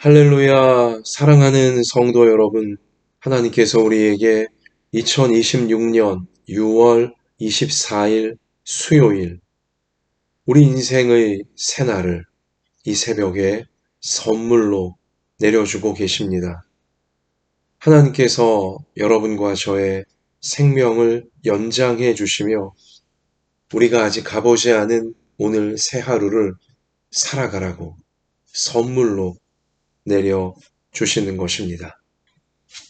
할렐루야, 사랑하는 성도 여러분, 하나님께서 우리에게 2026년 6월 24일 수요일, 우리 인생의 새날을 이 새벽에 선물로 내려주고 계십니다. 하나님께서 여러분과 저의 생명을 연장해 주시며 우리가 아직 가보지 않은 오늘 새 하루를 살아가라고 선물로 내려주시는 것입니다.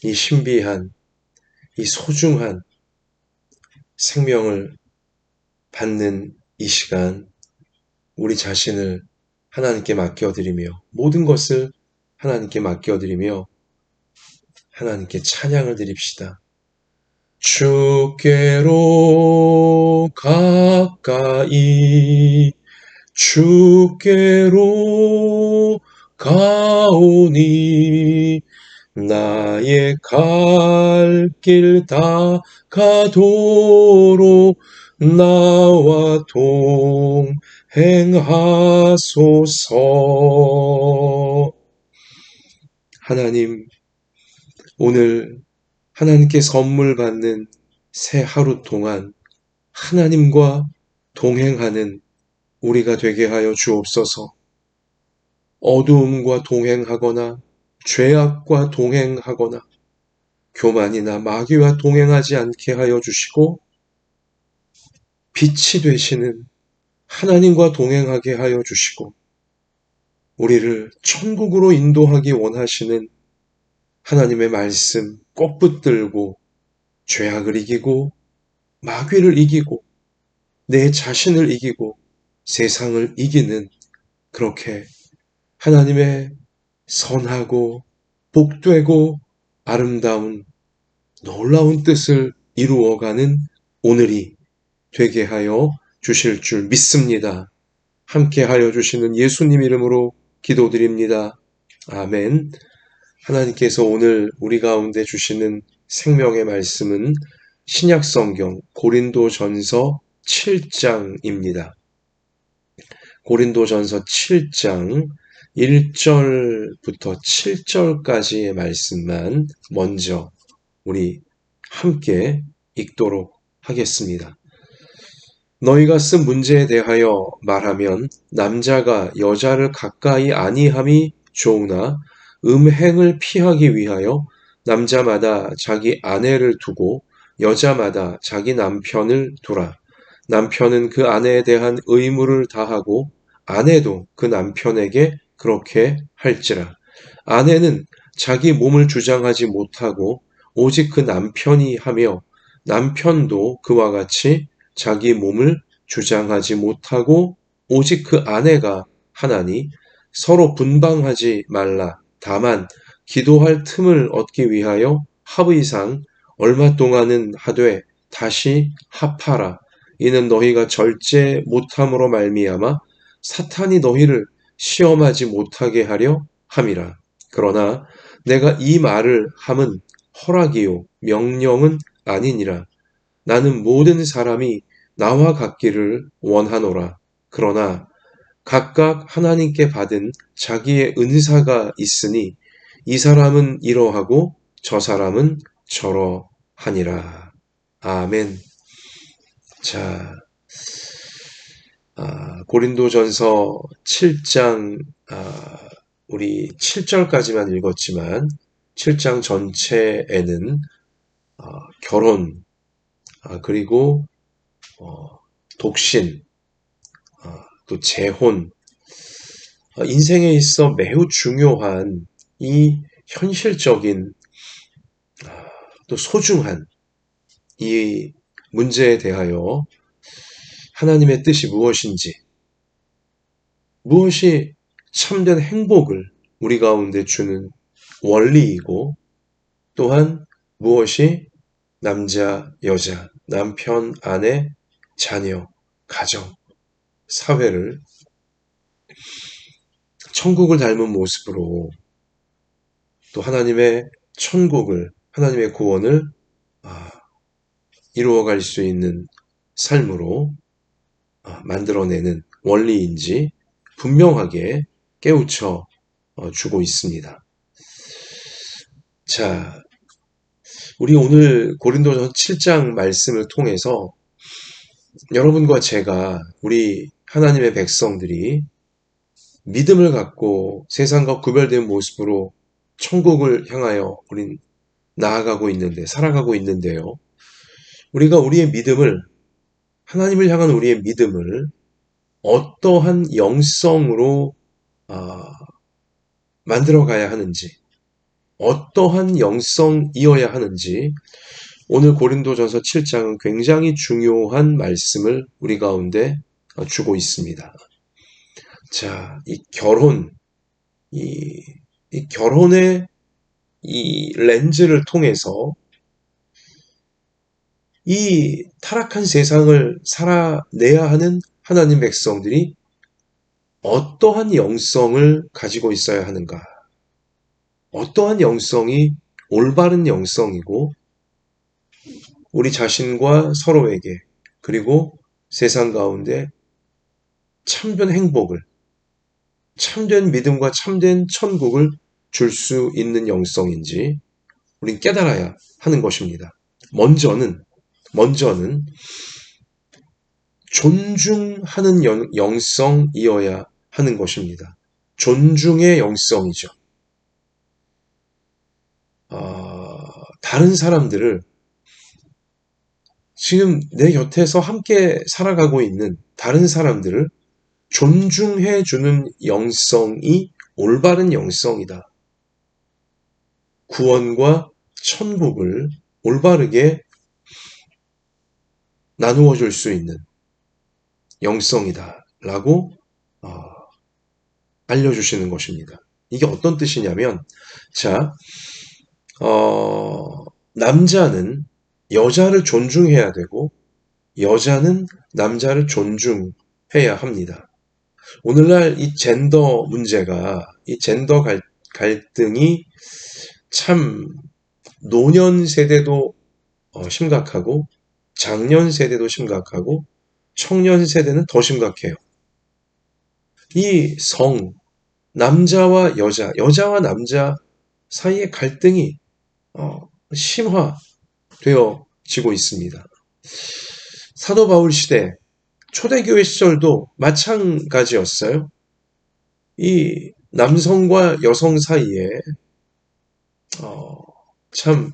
이 신비한, 이 소중한 생명을 받는 이 시간, 우리 자신을 하나님께 맡겨드리며 모든 것을 하나님께 맡겨드리며 하나님께 찬양을 드립시다. 주께로 가까이 주께로 가오니 나의 갈 길 다 가도록 나와 동행하소서. 하나님, 오늘 하나님께 선물 받는 새 하루 동안 하나님과 동행하는 우리가 되게 하여 주옵소서. 어두움과 동행하거나 죄악과 동행하거나 교만이나 마귀와 동행하지 않게 하여 주시고 빛이 되시는 하나님과 동행하게 하여 주시고 우리를 천국으로 인도하기 원하시는 하나님의 말씀 꼭 붙들고 죄악을 이기고 마귀를 이기고 내 자신을 이기고 세상을 이기는 그렇게 하나님의 선하고 복되고 아름다운 놀라운 뜻을 이루어가는 오늘이 되게 하여 주실 줄 믿습니다. 함께 하여 주시는 예수님 이름으로 기도드립니다. 아멘. 하나님께서 오늘 우리 가운데 주시는 생명의 말씀은 신약성경 고린도전서 7장입니다. 고린도전서 7장 1절부터 7절까지의 말씀만 먼저 우리 함께 읽도록 하겠습니다. 너희가 쓴 문제에 대하여 말하면 남자가 여자를 가까이 아니함이 좋으나 음행을 피하기 위하여 남자마다 자기 아내를 두고 여자마다 자기 남편을 두라. 남편은 그 아내에 대한 의무를 다하고 아내도 그 남편에게 그렇게 할지라. 아내는 자기 몸을 주장하지 못하고 오직 그 남편이 하며 남편도 그와 같이 자기 몸을 주장하지 못하고 오직 그 아내가 하나니 서로 분방하지 말라. 다만 기도할 틈을 얻기 위하여 합의상 얼마 동안은 하되 다시 합하라. 이는 너희가 절제 못함으로 말미암아 사탄이 너희를 시험하지 못하게 하려 함이라. 그러나 내가 이 말을 함은 허락이요 명령은 아니니라. 나는 모든 사람이 나와 같기를 원하노라. 그러나 각각 하나님께 받은 자기의 은사가 있으니 이 사람은 이러하고 저 사람은 저러하니라. 아멘. 자, 고린도전서 7장 우리 7절까지만 읽었지만 7장 전체에는 결혼 그리고 독신 또 재혼 인생에 있어 매우 중요한 이 현실적인 또 소중한 이 문제에 대하여 하나님의 뜻이 무엇인지 무엇이 참된 행복을 우리 가운데 주는 원리이고 또한 무엇이 남자, 여자, 남편, 아내, 자녀, 가정, 사회를 천국을 닮은 모습으로 또 하나님의 천국을 하나님의 구원을 이루어갈 수 있는 삶으로 만들어내는 원리인지 분명하게 깨우쳐 주고 있습니다. 자, 우리 오늘 고린도전서 7장 말씀을 통해서 여러분과 제가 우리 하나님의 백성들이 믿음을 갖고 세상과 구별된 모습으로 천국을 향하여 우린 나아가고 있는데, 살아가고 있는데요. 우리가 우리의 믿음을, 하나님을 향한 우리의 믿음을 어떠한 영성으로 만들어가야 하는지, 어떠한 영성이어야 하는지, 오늘 고린도전서 7장은 굉장히 중요한 말씀을 우리 가운데 주고 있습니다. 자, 이 결혼의 이 렌즈를 통해서 이 타락한 세상을 살아내야 하는 하나님 백성들이 어떠한 영성을 가지고 있어야 하는가? 어떠한 영성이 올바른 영성이고 우리 자신과 서로에게 그리고 세상 가운데 참된 행복을, 참된 믿음과 참된 천국을 줄 수 있는 영성인지 우린 깨달아야 하는 것입니다. 먼저는 존중하는 영성이어야 하는 것입니다. 존중의 영성이죠. 다른 사람들을 지금 내 곁에서 함께 살아가고 있는 다른 사람들을 존중해주는 영성이 올바른 영성이다. 구원과 천국을 올바르게 나누어 줄 수 있는 영성이다 라고 알려주시는 것입니다. 이게 어떤 뜻이냐면, 자, 남자는 여자를 존중해야 되고 여자는 남자를 존중해야 합니다. 오늘날 이 젠더 문제가, 이 젠더 갈등이 참 노년 세대도 심각하고 장년 세대도 심각하고 청년 세대는 더 심각해요. 이 남자와 여자와 남자 사이의 갈등이 심화되어지고 있습니다. 사도 바울 시대, 초대교회 시절도 마찬가지였어요. 이 남성과 여성 사이에 참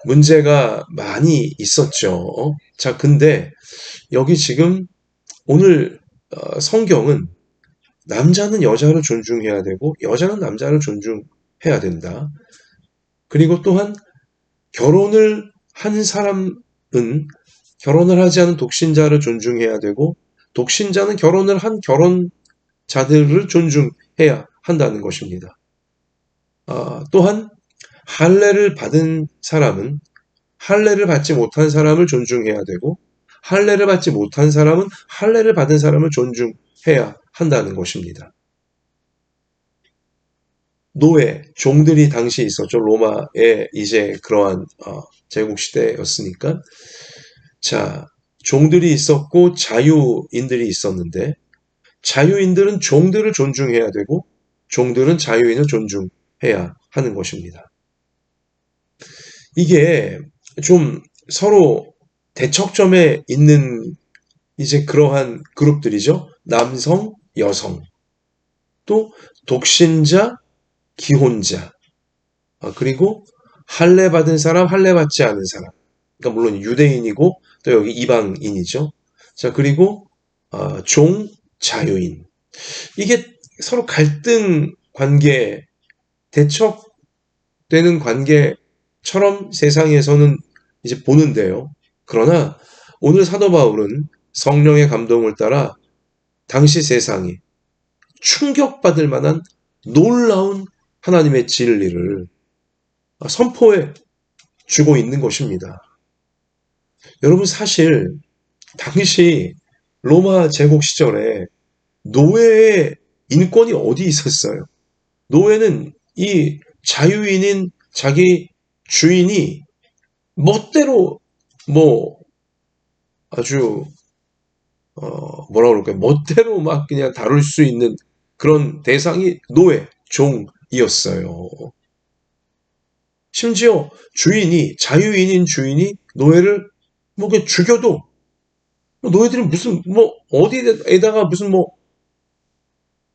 문제가 많이 있었죠. 자, 근데 여기 지금 오늘 성경은 남자는 여자를 존중해야 되고 여자는 남자를 존중해야 된다. 그리고 또한 결혼을 한 사람은 결혼을 하지 않은 독신자를 존중해야 되고 독신자는 결혼을 한 결혼자들을 존중해야 한다는 것입니다. 또한 할례를 받은 사람은 할례를 받지 못한 사람을 존중해야 되고 할례를 받지 못한 사람은 할례를 받은 사람을 존중해야 한다는 것입니다. 노예, 종들이 당시 있었죠. 로마의 이제 그러한 제국 시대였으니까. 자, 종들이 있었고 자유인들이 있었는데 자유인들은 종들을 존중해야 되고 종들은 자유인을 존중해야 하는 것입니다. 이게 좀 서로 대척점에 있는 이제 그러한 그룹들이죠. 남성, 여성, 또 독신자, 기혼자, 그리고 할례 받은 사람, 할례 받지 않은 사람. 그러니까 물론 유대인이고 또 여기 이방인이죠. 자, 그리고 종, 자유인. 이게 서로 갈등 관계, 대척되는 관계처럼 세상에서는 이제 보는데요. 그러나 오늘 사도 바울은 성령의 감동을 따라 당시 세상이 충격받을 만한 놀라운 하나님의 진리를 선포해 주고 있는 것입니다. 여러분, 사실 당시 로마 제국 시절에 노예의 인권이 어디 있었어요? 노예는 이 자유인인 자기 주인이 멋대로 아주 뭐라 그럴까요? 멋대로 막 그냥 다룰 수 있는 그런 대상이 노예. 종이었어요. 심지어 자유인인 주인이 노예를 뭐 그냥 죽여도 노예들이 무슨 뭐 어디에다가 무슨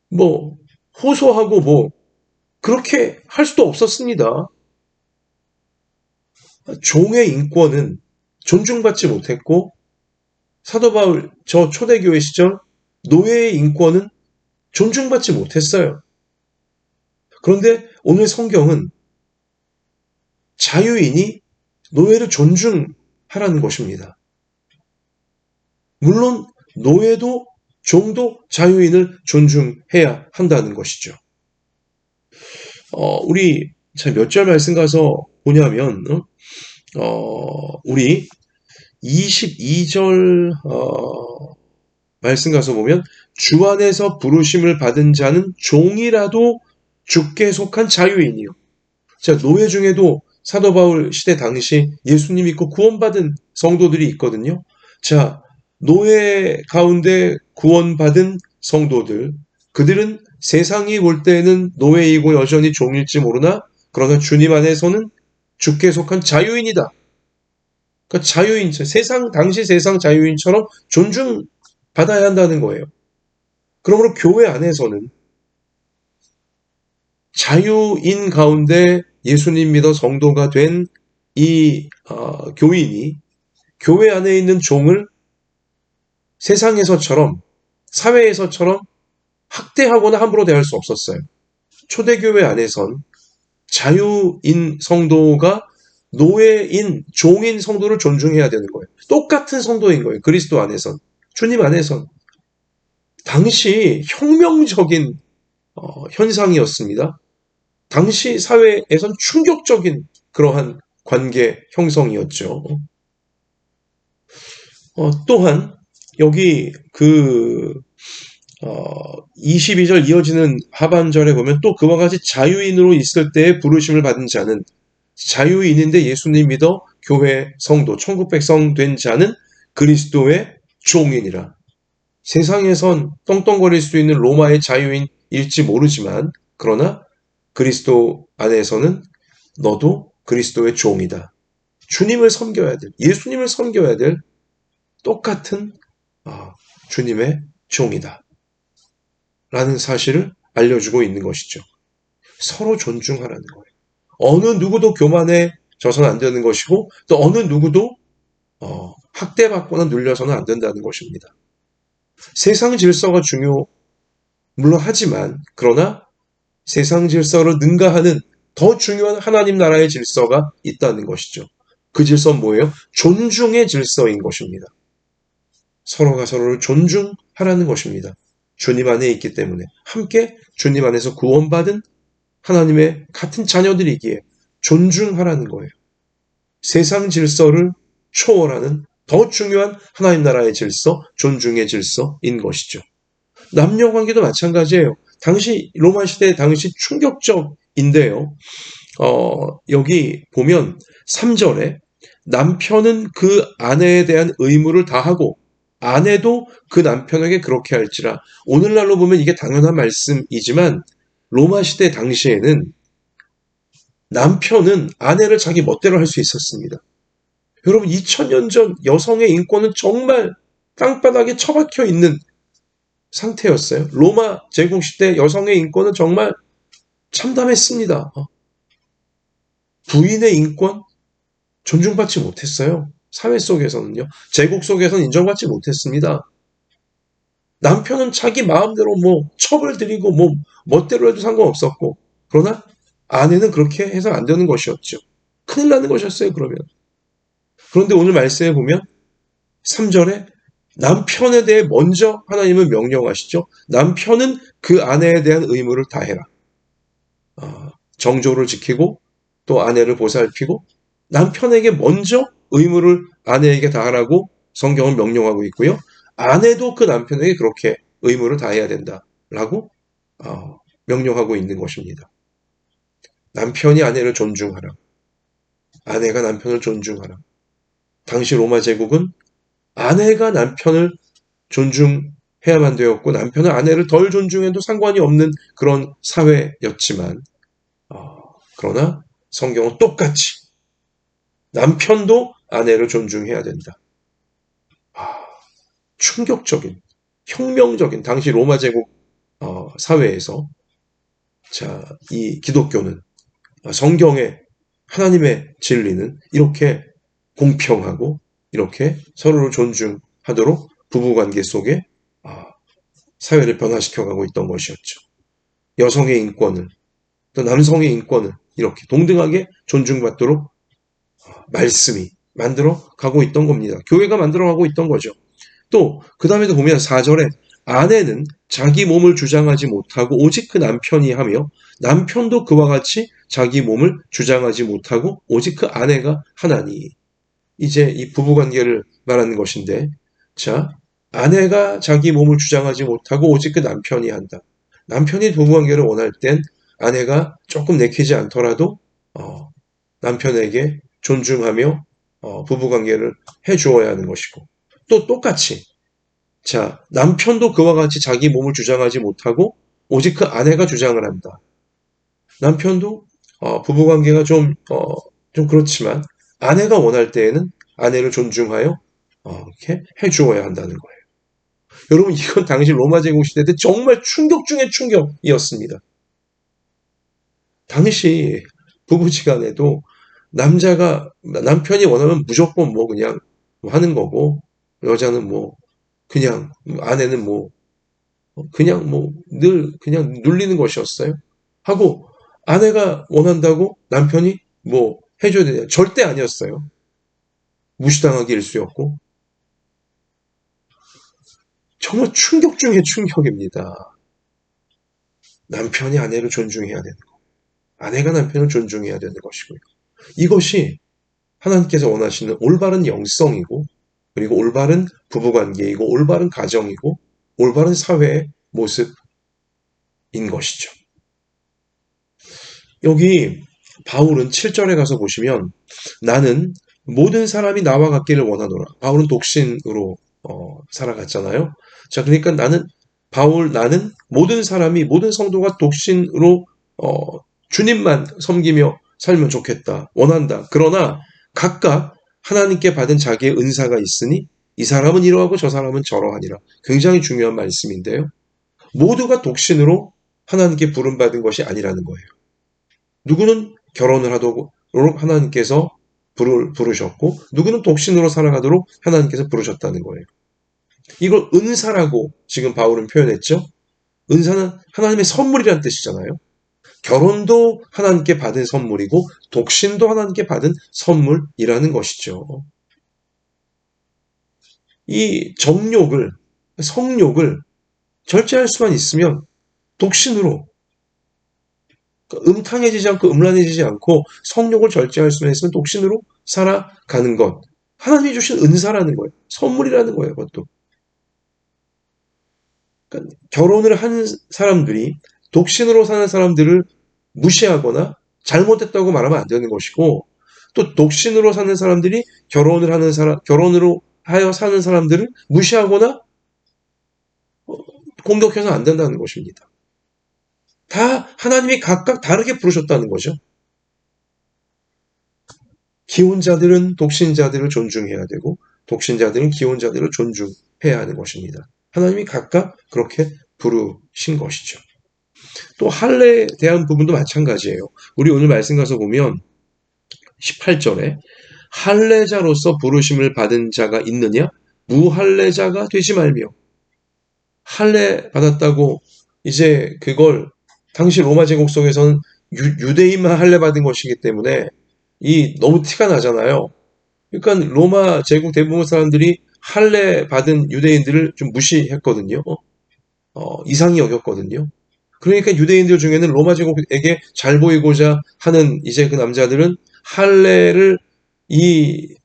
뭐 호소하고 뭐 그렇게 할 수도 없었습니다. 종의 인권은 존중받지 못했고 사도 바울 저 초대교회 시절 노예의 인권은 존중받지 못했어요. 그런데 오늘 성경은 자유인이 노예를 존중하라는 것입니다. 물론 노예도 종도 자유인을 존중해야 한다는 것이죠. 우리 몇 절 말씀 가서 보냐면 우리 22절 말씀 가서 보면 주 안에서 부르심을 받은 자는 종이라도 주께 속한 자유인이요. 자, 노예 중에도 사도 바울 시대 당시 예수님 믿고 구원받은 성도들이 있거든요. 자, 노예 가운데 구원받은 성도들, 그들은 세상이 볼 때는 노예이고 여전히 종일지 모르나 그러나 주님 안에서는 주께 속한 자유인이다. 그러니까 자유인, 당시 세상 자유인처럼 존중받아야 한다는 거예요. 그러므로 교회 안에서는 자유인 가운데 예수님 믿어 성도가 된 이 교인이 교회 안에 있는 종을 세상에서처럼 사회에서처럼 학대하거나 함부로 대할 수 없었어요. 초대교회 안에선 자유인 성도가 노예인, 종인 성도를 존중해야 되는 거예요. 똑같은 성도인 거예요. 그리스도 안에선. 주님 안에선. 당시 혁명적인 현상이었습니다. 당시 사회에선 충격적인 그러한 관계 형성이었죠. 또한 여기 22절 이어지는 하반절에 보면 또 그와 같이 자유인으로 있을 때에 부르심을 받은 자는 자유인인데 예수님 믿어 교회 성도 천국 백성 된 자는 그리스도의 종이니라. 세상에선 떵떵거릴 수 있는 로마의 자유인일지 모르지만 그러나 그리스도 안에서는 너도 그리스도의 종이다. 주님을 섬겨야 될, 예수님을 섬겨야 될 똑같은 주님의 종이다. 라는 사실을 알려주고 있는 것이죠. 서로 존중하라는 거예요. 어느 누구도 교만해져서는 안 되는 것이고 또 어느 누구도 학대받거나 눌려서는 안 된다는 것입니다. 세상 질서가 물론 하지만 그러나 세상 질서를 능가하는 더 중요한 하나님 나라의 질서가 있다는 것이죠. 그 질서는 뭐예요? 존중의 질서인 것입니다. 서로가 서로를 존중하라는 것입니다. 주님 안에 있기 때문에 함께 주님 안에서 구원받은 하나님의 같은 자녀들이기에 존중하라는 거예요. 세상 질서를 초월하는 더 중요한 하나님 나라의 질서, 존중의 질서인 것이죠. 남녀 관계도 마찬가지예요. 당시 로마 시대 당시 충격적인데요. 여기 보면 3절에 남편은 그 아내에 대한 의무를 다하고 아내도 그 남편에게 그렇게 할지라. 오늘날로 보면 이게 당연한 말씀이지만 로마 시대 당시에는 남편은 아내를 자기 멋대로 할 수 있었습니다. 여러분 2000년 전 여성의 인권은 정말 땅바닥에 처박혀 있는 상태였어요. 로마 제국 시대 여성의 인권은 정말 참담했습니다. 부인의 인권 존중받지 못했어요. 사회 속에서는요. 제국 속에서는 인정받지 못했습니다. 남편은 자기 마음대로 첩을 들이고 멋대로 해도 상관없었고 그러나 아내는 그렇게 해서 안 되는 것이었죠. 큰일 나는 것이었어요. 그러면. 그런데 오늘 말씀에 보면 3절에 남편에 대해 먼저 하나님은 명령하시죠. 남편은 그 아내에 대한 의무를 다해라. 정조를 지키고 또 아내를 보살피고 남편에게 먼저 의무를 아내에게 다하라고 성경은 명령하고 있고요. 아내도 그 남편에게 그렇게 의무를 다해야 된다라고 명령하고 있는 것입니다. 남편이 아내를 존중하라. 아내가 남편을 존중하라. 당시 로마 제국은 아내가 남편을 존중해야 해야만 되었고 남편은 아내를 덜 존중해도 상관이 없는 그런 사회였지만 그러나 성경은 똑같이 남편도 아내를 존중해야 된다. 충격적인, 혁명적인 당시 로마 제국 사회에서 이 기독교는 성경의 하나님의 진리는 이렇게 공평하고 이렇게 서로를 존중하도록 부부관계 속에 사회를 변화시켜가고 있던 것이었죠. 여성의 인권을 또 남성의 인권을 이렇게 동등하게 존중받도록 말씀이 만들어 가고 있던 겁니다. 교회가 만들어 가고 있던 거죠. 또 그 다음에도 보면 4절에 아내는 자기 몸을 주장하지 못하고 오직 그 남편이 하며 남편도 그와 같이 자기 몸을 주장하지 못하고 오직 그 아내가 하나니. 이제 이 부부관계를 말하는 것인데 아내가 자기 몸을 주장하지 못하고 오직 그 남편이 한다. 남편이 부부관계를 원할 땐 아내가 조금 내키지 않더라도 남편에게 존중하며 부부관계를 해주어야 하는 것이고 또 똑같이 남편도 그와 같이 자기 몸을 주장하지 못하고 오직 그 아내가 주장을 한다. 남편도 부부관계가 좀 그렇지만 아내가 원할 때에는 아내를 존중하여 이렇게 해주어야 한다는 거예요. 여러분 이건 당시 로마 제국 시대 때 정말 충격 중의 충격이었습니다. 당시 부부지간에도 남편이 원하면 무조건 그냥 하는 거고 여자는 그냥 아내는 그냥 늘 그냥 눌리는 것이었어요. 하고 아내가 원한다고 남편이 해줘야 되냐? 절대 아니었어요. 무시당하기 일쑤였고 정말 충격 중의 충격입니다. 남편이 아내를 존중해야 되는 것, 아내가 남편을 존중해야 되는 것이고요. 이것이 하나님께서 원하시는 올바른 영성이고 그리고 올바른 부부관계이고 올바른 가정이고 올바른 사회의 모습인 것이죠. 여기 바울은 7절에 가서 보시면 나는 모든 사람이 나와 같기를 원하노라. 바울은 독신으로 살아갔잖아요. 그러니까 나는 모든 사람이 모든 성도가 독신으로 주님만 섬기며 살면 좋겠다. 원한다. 그러나 각각 하나님께 받은 자기의 은사가 있으니 이 사람은 이러하고 저 사람은 저러하니라. 굉장히 중요한 말씀인데요. 모두가 독신으로 하나님께 부름받은 것이 아니라는 거예요. 누구는 결혼을 하도록 하나님께서 부르셨고 누구는 독신으로 살아가도록 하나님께서 부르셨다는 거예요. 이걸 은사라고 지금 바울은 표현했죠. 은사는 하나님의 선물이라는 뜻이잖아요. 결혼도 하나님께 받은 선물이고 독신도 하나님께 받은 선물이라는 것이죠. 이 성욕을 절제할 수만 있으면 독신으로 음탕해지지 않고 음란해지지 않고 성욕을 절제할 수만 있으면 독신으로 살아가는 것. 하나님이 주신 은사라는 거예요. 선물이라는 거예요. 그것도. 그러니까 결혼을 한 사람들이 독신으로 사는 사람들을 무시하거나 잘못했다고 말하면 안 되는 것이고 또 독신으로 사는 사람들이 결혼으로 하여 사는 사람들을 무시하거나 공격해서 안 된다는 것입니다. 다 하나님이 각각 다르게 부르셨다는 거죠. 기혼자들은 독신자들을 존중해야 되고 독신자들은 기혼자들을 존중해야 하는 것입니다. 하나님이 각각 그렇게 부르신 것이죠. 또 할례에 대한 부분도 마찬가지예요. 우리 오늘 말씀 가서 보면 18절에 할례자로서 부르심을 받은 자가 있느냐? 무할례자가 되지 말며. 할례 받았다고 이제 그걸 당시 로마 제국 속에서는 유대인만 할례 받은 것이기 때문에 너무 티가 나잖아요. 그러니까 로마 제국 대부분 사람들이 할례 받은 유대인들을 좀 무시했거든요. 이상히 여겼거든요. 그러니까 유대인들 중에는 로마 제국에게 잘 보이고자 하는 이제 그 남자들은 할례를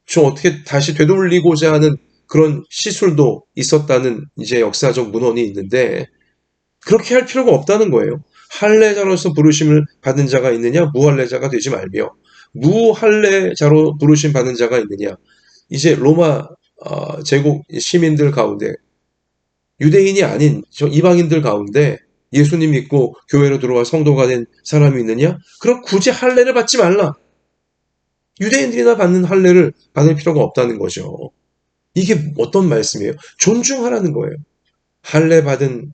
좀 어떻게 다시 되돌리고자 하는 그런 시술도 있었다는 이제 역사적 문헌이 있는데 그렇게 할 필요가 없다는 거예요. 할례자로서 부르심을 받은 자가 있느냐? 무할례자가 되지 말며 무할례자로 부르심 받은 자가 있느냐? 이제 로마 제국 시민들 가운데 유대인이 아닌 저 이방인들 가운데 예수님 믿고 교회로 들어와 성도가 된 사람이 있느냐? 그럼 굳이 할례를 받지 말라. 유대인들이나 받는 할례를 받을 필요가 없다는 거죠. 이게 어떤 말씀이에요? 존중하라는 거예요. 할례 받은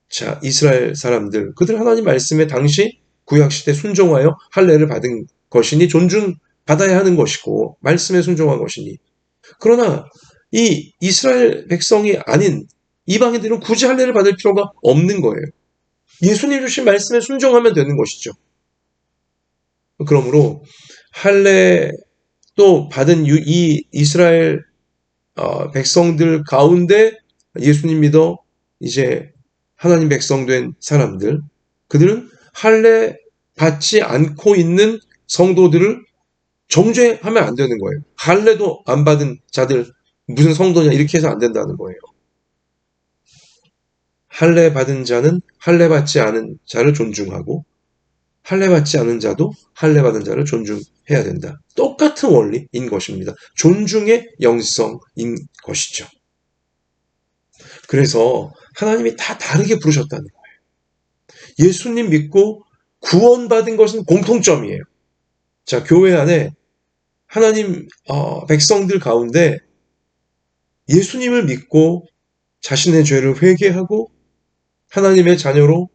자 이스라엘 사람들, 그들 하나님 말씀에 당시 구약 시대 순종하여 할례를 받은 것이니 존중받아야 하는 것이고 말씀에 순종한 것이니, 그러나 이 이스라엘 백성이 아닌 이방인들은 굳이 할례를 받을 필요가 없는 거예요. 예수님 주신 말씀에 순종하면 되는 것이죠. 그러므로 할례 또 받은 이 이스라엘 백성들 가운데 예수님 믿어 이제 하나님 백성 된 사람들, 그들은 할례 받지 않고 있는 성도들을 정죄하면 안 되는 거예요. 할례도 안 받은 자들 무슨 성도냐 이렇게 해서 안 된다는 거예요. 할례 받은 자는 할례 받지 않은 자를 존중하고 할례 받지 않은 자도 할례 받은 자를 존중해야 된다. 똑같은 원리인 것입니다. 존중의 영성인 것이죠. 그래서 하나님이 다 다르게 부르셨다는 거예요. 예수님 믿고 구원받은 것은 공통점이에요. 자, 교회 안에 하나님 백성들 가운데 예수님을 믿고 자신의 죄를 회개하고 하나님의 자녀로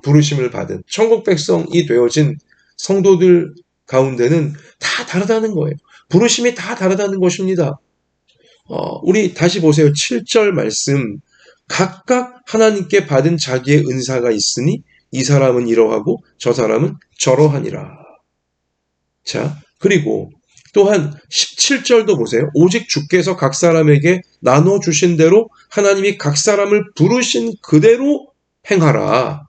부르심을 받은 천국 백성이 되어진 성도들 가운데는 다 다르다는 거예요. 부르심이 다 다르다는 것입니다. 우리 다시 보세요. 7절 말씀. 각각 하나님께 받은 자기의 은사가 있으니 이 사람은 이러하고 저 사람은 저러하니라. 자, 그리고 또한 17절도 보세요. 오직 주께서 각 사람에게 나눠주신 대로 하나님이 각 사람을 부르신 그대로 행하라.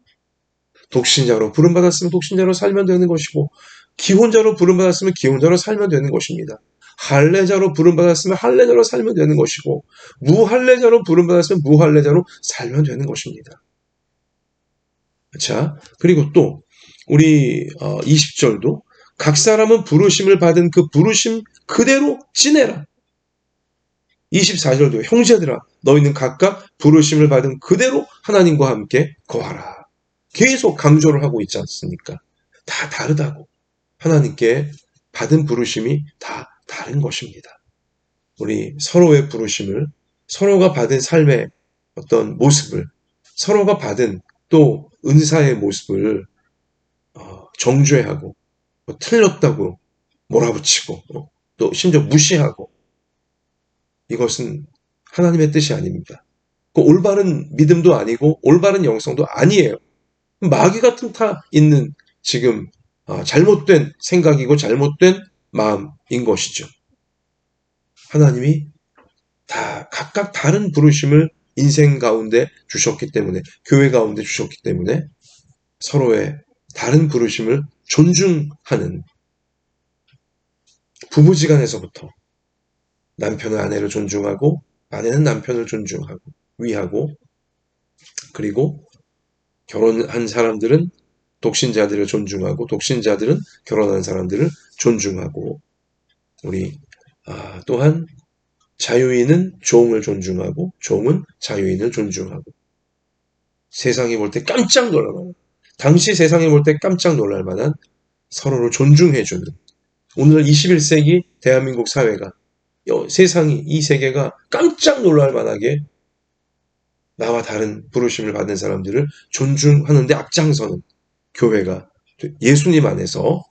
독신자로 부름받았으면 독신자로 살면 되는 것이고, 기혼자로 부름받았으면 기혼자로 살면 되는 것입니다. 할례자로 부름받았으면 할례자로 살면 되는 것이고, 무할례자로 부름받았으면 무할례자로 살면 되는 것입니다. 자, 그리고 또 우리 20절도 각 사람은 부르심을 받은 그 부르심 그대로 지내라. 24절도 형제들아 너희는 각각 부르심을 받은 그대로 하나님과 함께 거하라. 계속 강조를 하고 있지 않습니까? 다 다르다고. 하나님께 받은 부르심이 다 다른 것입니다. 우리 서로의 부르심을, 서로가 받은 삶의 어떤 모습을, 서로가 받은 또 은사의 모습을 정죄하고 틀렸다고 몰아붙이고 또 심지어 무시하고, 이것은 하나님의 뜻이 아닙니다. 그 올바른 믿음도 아니고 올바른 영성도 아니에요. 마귀 같은 타 있는 지금 잘못된 생각이고 잘못된 마음인 것이죠. 하나님이 다 각각 다른 부르심을 인생 가운데 주셨기 때문에, 교회 가운데 주셨기 때문에 서로의 다른 부르심을 존중하는, 부부지간에서부터 남편은 아내를 존중하고 아내는 남편을 존중하고 위하고, 그리고 결혼한 사람들은 독신자들을 존중하고 독신자들은 결혼한 사람들을 존중하고, 우리 또한 자유인은 종을 존중하고 종은 자유인을 존중하고, 세상이 볼 때 깜짝 놀랄 만한, 당시 세상이 볼 때 깜짝 놀랄 만한 서로를 존중해주는, 오늘 21세기 대한민국 사회가, 세상이, 이 세계가 깜짝 놀랄 만하게 나와 다른 부르심을 받는 사람들을 존중하는데 앞장서는 교회가, 예수님 안에서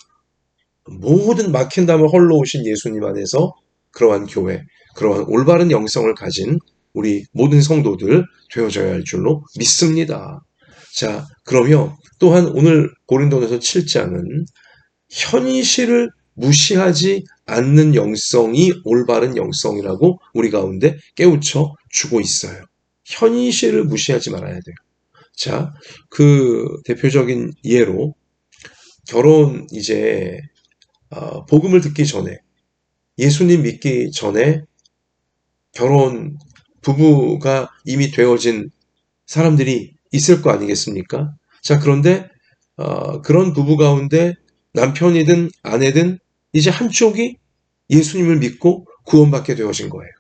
모든 막힌담을 헐러오신 예수님 안에서 그러한 교회, 그러한 올바른 영성을 가진 우리 모든 성도들 되어져야 할 줄로 믿습니다. 자, 그러면 또한 오늘 고린도전서 7장은 현실을 무시하지 않는 영성이 올바른 영성이라고 우리 가운데 깨우쳐 주고 있어요. 현실을 무시하지 말아야 돼요. 자, 그 대표적인 예로 결혼 이제 복음을 듣기 전에, 예수님 믿기 전에 결혼 부부가 이미 되어진 사람들이 있을 거 아니겠습니까? 자, 그런데 그런 부부 가운데 남편이든 아내든 이제 한쪽이 예수님을 믿고 구원받게 되어진 거예요.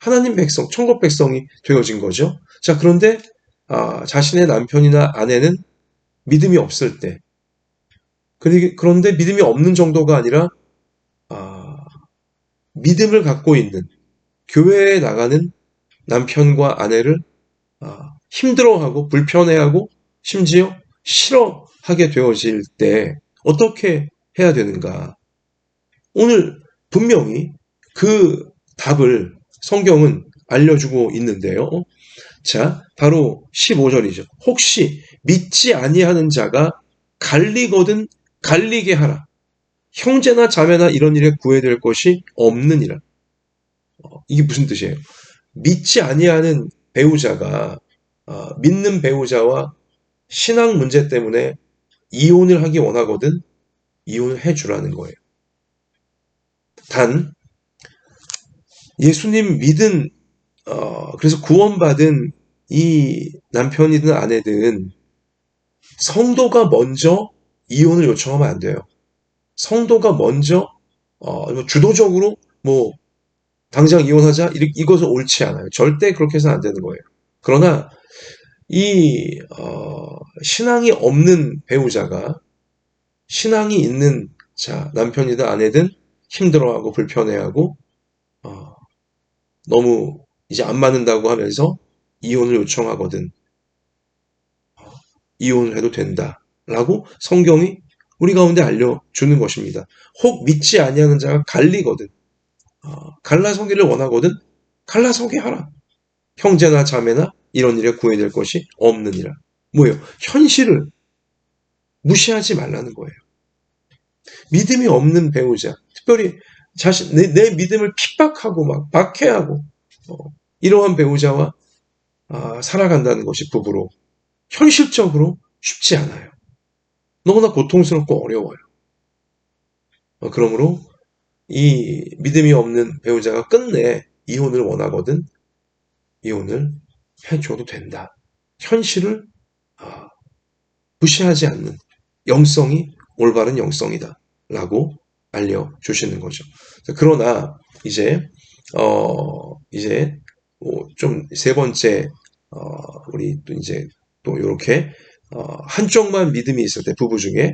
하나님 백성, 천국 백성이 되어진 거죠. 자, 그런데 자신의 남편이나 아내는 믿음이 없을 때, 그런데 믿음이 없는 정도가 아니라 아, 믿음을 갖고 있는 교회에 나가는 남편과 아내를 힘들어하고 불편해하고 심지어 싫어하게 되어질 때 어떻게 해야 되는가? 오늘 분명히 그 답을 성경은 알려주고 있는데요. 자, 바로 15절이죠. 혹시 믿지 아니하는 자가 갈리거든 갈리게 하라. 형제나 자매나 이런 일에 구애될 것이 없느니라. 이게 무슨 뜻이에요? 믿지 아니하는 배우자가 믿는 배우자와 신앙 문제 때문에 이혼을 하기 원하거든 이혼을 해주라는 거예요. 단 예수님 믿은 그래서 구원받은 이 남편이든 아내든 성도가 먼저 이혼을 요청하면 안 돼요. 성도가 먼저 주도적으로 뭐 당장 이혼하자 이것은 옳지 않아요. 절대 그렇게 해서는 안 되는 거예요. 그러나 이 신앙이 없는 배우자가 신앙이 있는 남편이든 아내든 힘들어하고 불편해하고 너무 이제 안 맞는다고 하면서 이혼을 요청하거든 이혼을 해도 된다라고 성경이 우리 가운데 알려주는 것입니다. 혹 믿지 아니하는 자가 갈리거든 갈라서기를 원하거든 갈라서기 하라. 형제나 자매나 이런 일에 구애될 것이 없느니라. 뭐예요? 현실을 무시하지 말라는 거예요. 믿음이 없는 배우자, 특별히 내 믿음을 핍박하고 막 박해하고 이러한 배우자와 살아간다는 것이 부부로 현실적으로 쉽지 않아요. 너무나 고통스럽고 어려워요. 그러므로 이 믿음이 없는 배우자가 끝내 이혼을 원하거든 이혼을 해줘도 된다. 현실을 무시하지 않는 영성이 올바른 영성이다. 라고 알려주시는 거죠. 그러나 이제 좀 세 번째 우리 또 이제 또 이렇게 한쪽만 믿음이 있을 때 부부 중에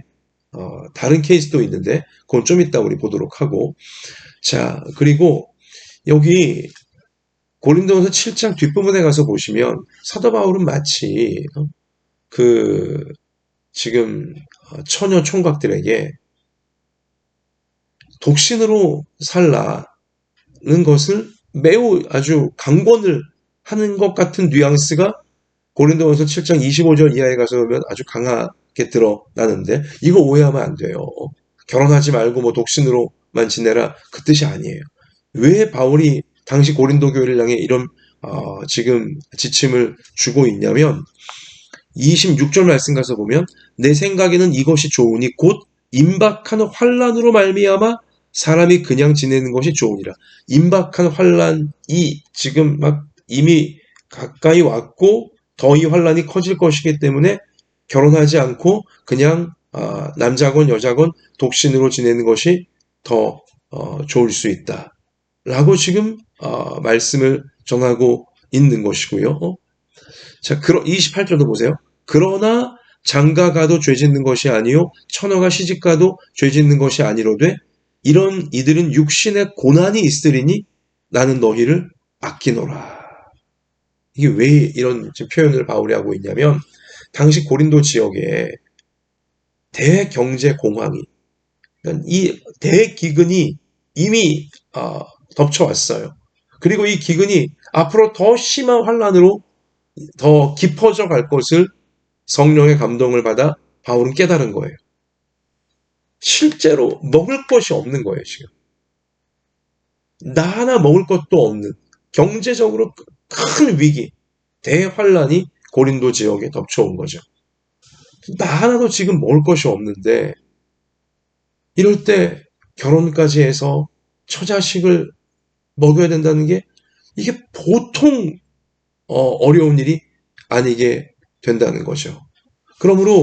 다른 케이스도 있는데 그건 좀 이따 우리 보도록 하고 자 그리고 여기 고린도전서 7장 뒷부분에 가서 보시면 사도 바울은 마치 그 지금 처녀 총각들에게 독신으로 살라는 것을 매우 아주 강권을 하는 것 같은 뉘앙스가 고린도전서 7장 25절 이하에 가서 보면 아주 강하게 드러나는데 이거 오해하면 안 돼요. 결혼하지 말고 뭐 독신으로만 지내라 그 뜻이 아니에요. 왜 바울이 당시 고린도 교회를 향해 이런 지금 지침을 주고 있냐면 26절 말씀 가서 보면 내 생각에는 이것이 좋으니 곧 임박한 환난으로 말미암아 사람이 그냥 지내는 것이 좋으니라. 임박한 환난이 지금 막 이미 가까이 왔고 더 이 환난이 커질 것이기 때문에 결혼하지 않고 그냥 남자건 여자건 독신으로 지내는 것이 더 좋을 수 있다. 라고 지금 말씀을 전하고 있는 것이고요. 자, 28절도 보세요. 그러나 장가가도 죄짓는 것이 아니요 처녀가 시집가도 죄짓는 것이 아니로되 이런 이들은 육신의 고난이 있으리니 나는 너희를 아끼노라. 이게 왜 이런 표현을 바울이 하고 있냐면 당시 고린도 지역에 대경제 공황이 이 대기근이 이미 덮쳐왔어요. 그리고 이 기근이 앞으로 더 심한 환난으로 더 깊어져 갈 것을 성령의 감동을 받아 바울은 깨달은 거예요. 실제로 먹을 것이 없는 거예요, 지금. 나 하나 먹을 것도 없는 경제적으로 큰 위기, 대환란이 고린도 지역에 덮쳐온 거죠. 나 하나도 지금 먹을 것이 없는데 이럴 때 결혼까지 해서 처자식을 먹여야 된다는 게 이게 보통 어려운 일이 아니게 된다는 거죠. 그러므로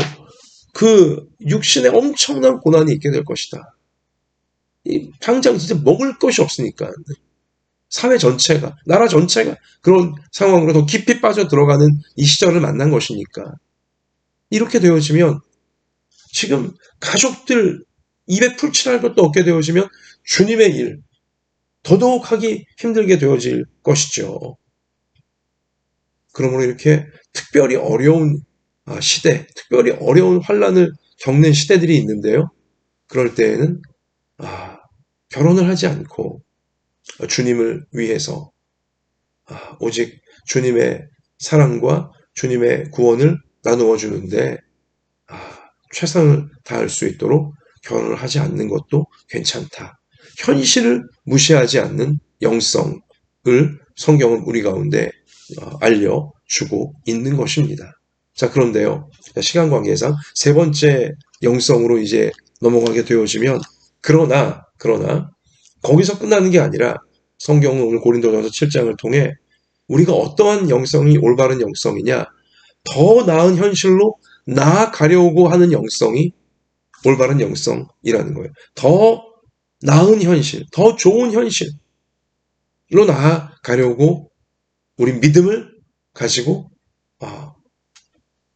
그 육신에 엄청난 고난이 있게 될 것이다. 당장 진짜 먹을 것이 없으니까. 사회 전체가, 나라 전체가 그런 상황으로 더 깊이 빠져 들어가는 이 시절을 만난 것이니까. 이렇게 되어지면 지금 가족들 입에 풀칠할 것도 없게 되어지면 주님의 일 더더욱 하기 힘들게 되어질 것이죠. 그러므로 이렇게 특별히 어려운 시대, 특별히 어려운 환란을 겪는 시대들이 있는데요. 그럴 때에는 결혼을 하지 않고 주님을 위해서 오직 주님의 사랑과 주님의 구원을 나누어 주는데 최선을 다할 수 있도록 결혼을 하지 않는 것도 괜찮다. 현실을 무시하지 않는 영성을 성경은 우리 가운데 알려주고 있는 것입니다. 자, 그런데요. 시간 관계상 세 번째 영성으로 이제 넘어가게 되어지면 그러나 거기서 끝나는 게 아니라 성경은 오늘 고린도전서 7장을 통해 우리가 어떠한 영성이 올바른 영성이냐, 더 나은 현실로 나아가려고 하는 영성이 올바른 영성이라는 거예요. 더 나은 현실, 더 좋은 현실로 나아가려고 우리 믿음을 가지고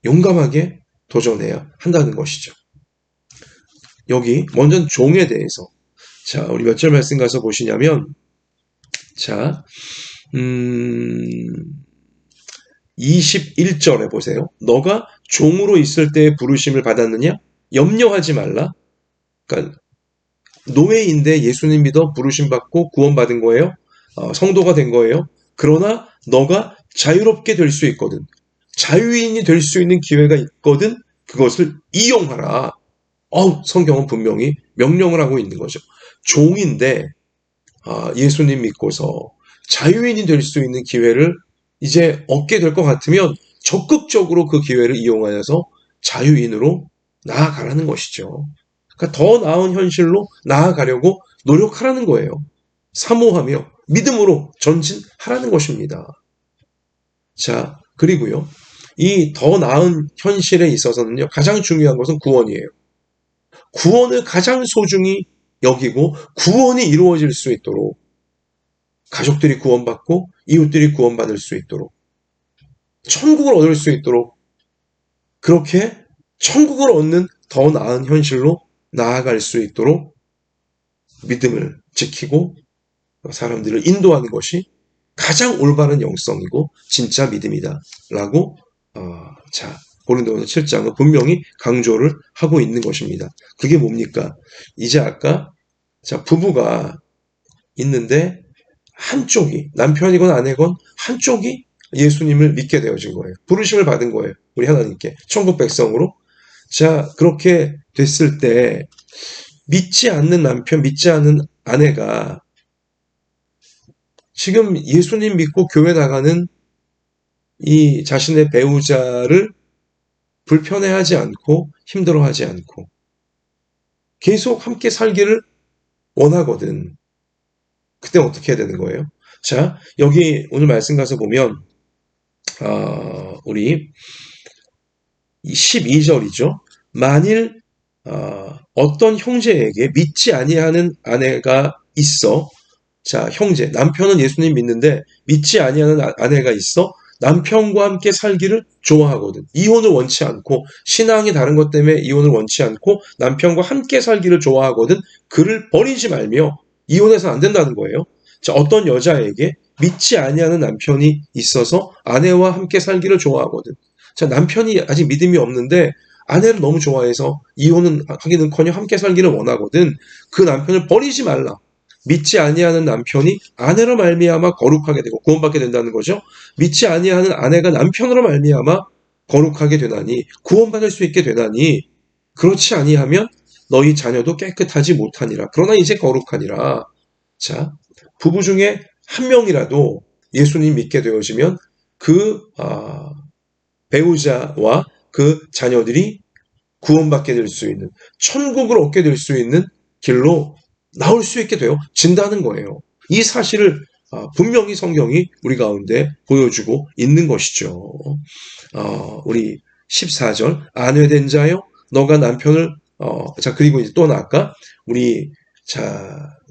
용감하게 도전해야 한다는 것이죠. 여기 먼저 종에 대해서 자, 우리 몇 절 말씀 가서 보시냐면 자, 21절에 보세요. 너가 종으로 있을 때 부르심을 받았느냐? 염려하지 말라. 그러니까 노예인데 예수님 믿어 부르심 받고 구원받은 거예요. 성도가 된 거예요. 그러나 너가 자유롭게 될 수 있거든. 자유인이 될 수 있는 기회가 있거든. 그것을 이용하라. 성경은 분명히 명령을 하고 있는 거죠. 종인데 예수님 믿고서 자유인이 될 수 있는 기회를 이제 얻게 될 것 같으면 적극적으로 그 기회를 이용하여서 자유인으로 나아가라는 것이죠. 그러니까 더 나은 현실로 나아가려고 노력하라는 거예요. 사모하며 믿음으로 전진하라는 것입니다. 자, 그리고요. 이 더 나은 현실에 있어서는요. 가장 중요한 것은 구원이에요. 구원을 가장 소중히 여기고 구원이 이루어질 수 있도록 가족들이 구원받고 이웃들이 구원받을 수 있도록 천국을 얻을 수 있도록 그렇게 천국을 얻는 더 나은 현실로 나아갈 수 있도록 믿음을 지키고 사람들을 인도하는 것이 가장 올바른 영성이고 진짜 믿음이다 라고 고린도전서 7장은 분명히 강조를 하고 있는 것입니다. 그게 뭡니까? 이제 아까 부부가 있는데 한쪽이 남편이건 아내건 한쪽이 예수님을 믿게 되어진 거예요. 부르심을 받은 거예요. 우리 하나님께 천국 백성으로. 자, 그렇게 됐을 때 믿지 않는 남편, 믿지 않는 아내가 지금 예수님 믿고 교회 나가는 이 자신의 배우자를 불편해하지 않고 힘들어하지 않고 계속 함께 살기를 원하거든. 그때 어떻게 해야 되는 거예요? 자, 여기 오늘 말씀 가서 보면 우리 12절이죠. 만일 어떤 형제에게 믿지 아니하는 아내가 있어. 자, 형제, 남편은 예수님 믿는데 믿지 아니하는 아내가 있어. 남편과 함께 살기를 좋아하거든. 이혼을 원치 않고 신앙이 다른 것 때문에 이혼을 원치 않고 남편과 함께 살기를 좋아하거든. 그를 버리지 말며 이혼해서는 안 된다는 거예요. 자, 어떤 여자에게 믿지 아니하는 남편이 있어서 아내와 함께 살기를 좋아하거든. 자, 남편이 아직 믿음이 없는데 아내를 너무 좋아해서 이혼은 하기는커녕 함께 살기를 원하거든. 그 남편을 버리지 말라. 믿지 아니하는 남편이 아내로 말미암아 거룩하게 되고 구원받게 된다는 거죠. 믿지 아니하는 아내가 남편으로 말미암아 거룩하게 되나니 구원받을 수 있게 되나니 그렇지 아니하면 너희 자녀도 깨끗하지 못하니라. 그러나 이제 거룩하니라. 자, 부부 중에 한 명이라도 예수님 믿게 되어지면 그 배우자와 그 자녀들이 구원받게 될 수 있는 천국을 얻게 될 수 있는 길로 나올 수 있게 되어진다는 거예요. 이 사실을 분명히 성경이 우리 가운데 보여주고 있는 것이죠. 우리 14절 아내된 자여 너가 남편을 그리고 이제 또 아까 우리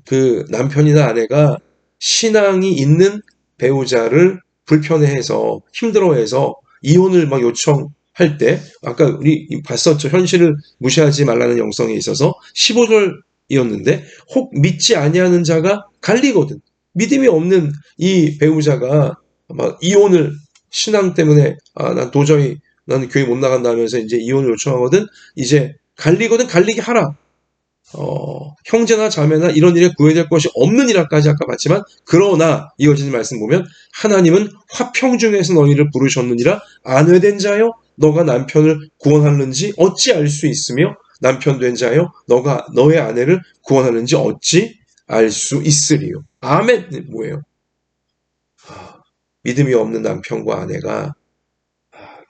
그 남편이나 아내가 신앙이 있는 배우자를 불편해해서 힘들어해서 이혼을 막 요청할 때 아까 우리 봤었죠. 현실을 무시하지 말라는 영성에 있어서 15절이었는데 혹 믿지 아니하는 자가 갈리거든. 믿음이 없는 이 배우자가 막 이혼을 신앙 때문에 난 도저히 나는 교회 못 나간다 하면서 이제 이혼을 요청하거든. 이제 갈리거든. 갈리게 하라. 형제나 자매나 이런 일에 구애될 것이 없는 이라까지 아까 봤지만 그러나 이어지는 말씀 보면 하나님은 화평 중에서 너희를 부르셨느니라 아내된 자여 너가 남편을 구원하는지 어찌 알 수 있으며 남편 된 자여 너가 너의 아내를 구원하는지 어찌 알 수 있으리요. 아멘. 뭐예요? 믿음이 없는 남편과 아내가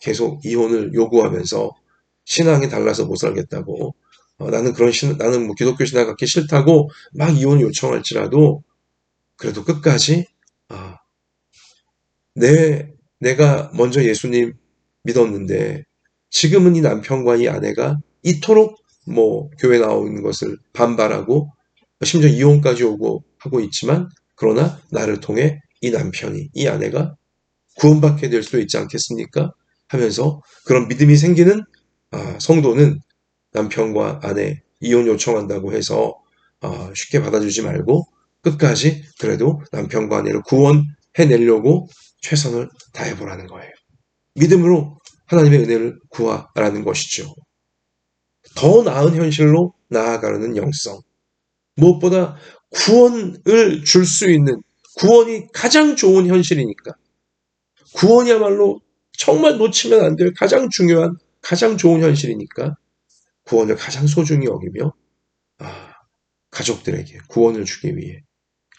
계속 이혼을 요구하면서 신앙이 달라서 못 살겠다고 나는 나는 뭐 기독교 신앙 갖기 싫다고 막 이혼을 요청할지라도 그래도 끝까지 아, 내가 먼저 예수님 믿었는데 지금은 이 남편과 이 아내가 이토록 뭐 교회 나오는 것을 반발하고 심지어 이혼까지 오고 하고 있지만 그러나 나를 통해 이 남편이 이 아내가 구원받게 될 수도 있지 않겠습니까? 하면서 그런 믿음이 생기는 성도는 남편과 아내 이혼 요청한다고 해서 쉽게 받아주지 말고 끝까지 그래도 남편과 아내를 구원해내려고 최선을 다해보라는 거예요. 믿음으로 하나님의 은혜를 구하라는 것이죠. 더 나은 현실로 나아가려는 영성. 무엇보다 구원을 줄 수 있는 구원이 가장 좋은 현실이니까 구원이야말로 정말 놓치면 안 될 가장 중요한 가장 좋은 현실이니까 구원을 가장 소중히 여기며 가족들에게 구원을 주기 위해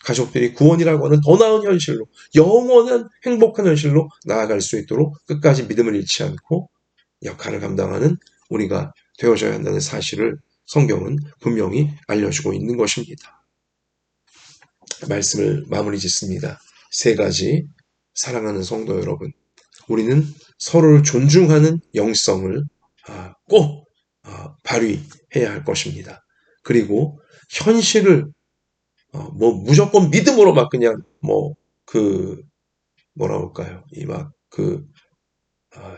가족들이 구원이라고 하는 더 나은 현실로 영원한 행복한 현실로 나아갈 수 있도록 끝까지 믿음을 잃지 않고 역할을 감당하는 우리가 되어져야 한다는 사실을 성경은 분명히 알려주고 있는 것입니다. 말씀을 마무리 짓습니다. 세 가지 사랑하는 성도 여러분, 우리는 서로를 존중하는 영성을 꼭 발휘해야 할 것입니다. 그리고 현실을 뭐 무조건 믿음으로 막 그냥 뭐라 할까요?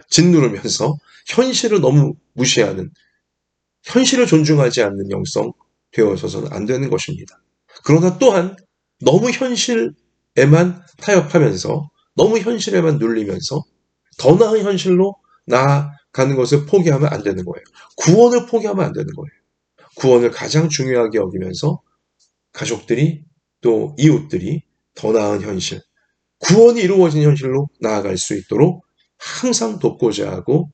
짓누르면서 현실을 너무 무시하는 현실을 존중하지 않는 영성 되어서는 안 되는 것입니다. 그러나 또한 너무 현실에만 타협하면서 너무 현실에만 눌리면서 더 나은 현실로 나아가는 것을 포기하면 안 되는 거예요. 구원을 포기하면 안 되는 거예요. 구원을 가장 중요하게 여기면서 가족들이 또 이웃들이 더 나은 현실, 구원이 이루어진 현실로 나아갈 수 있도록 항상 돕고자 하고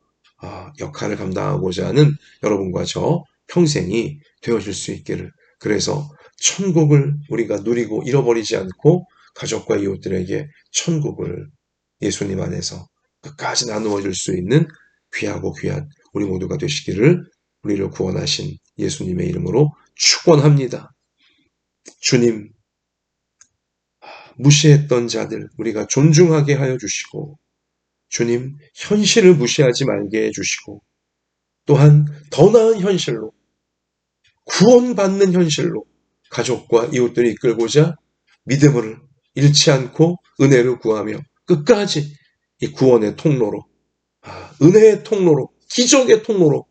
역할을 감당하고자 하는 여러분과 저 평생이 되어질 수 있기를. 그래서 천국을 우리가 누리고 잃어버리지 않고 가족과 이웃들에게 천국을 예수님 안에서 끝까지 나누어 줄 수 있는 귀하고 귀한 우리 모두가 되시기를 우리를 구원하신 예수님의 이름으로 축원합니다. 주님, 무시했던 자들 우리가 존중하게 하여 주시고 주님, 현실을 무시하지 말게 해주시고 또한 더 나은 현실로 구원받는 현실로 가족과 이웃들을 이끌고자 믿음을 잃지 않고 은혜를 구하며 끝까지 이 구원의 통로로 은혜의 통로로 기적의 통로로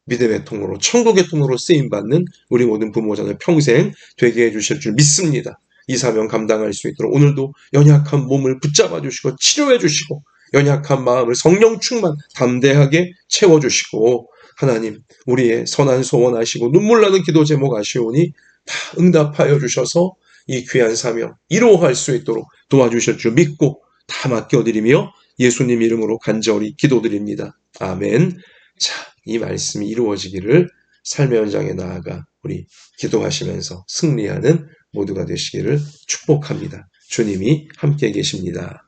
믿음의 통로로 천국의 통로로 쓰임받는 우리 모든 부모자는 평생 되게 해주실 줄 믿습니다. 이 사명 감당할 수 있도록 오늘도 연약한 몸을 붙잡아 주시고 치료해 주시고 연약한 마음을 성령 충만 담대하게 채워주시고 하나님 우리의 선한 소원 아시고 눈물 나는 기도 제목 아시오니 다 응답하여 주셔서 이 귀한 사명 이루어갈 수 있도록 도와주실 줄 믿고 다 맡겨드리며 예수님 이름으로 간절히 기도드립니다. 아멘. 자, 이 말씀이 이루어지기를 삶의 현장에 나아가 우리 기도하시면서 승리하는 모두가 되시기를 축복합니다. 주님이 함께 계십니다.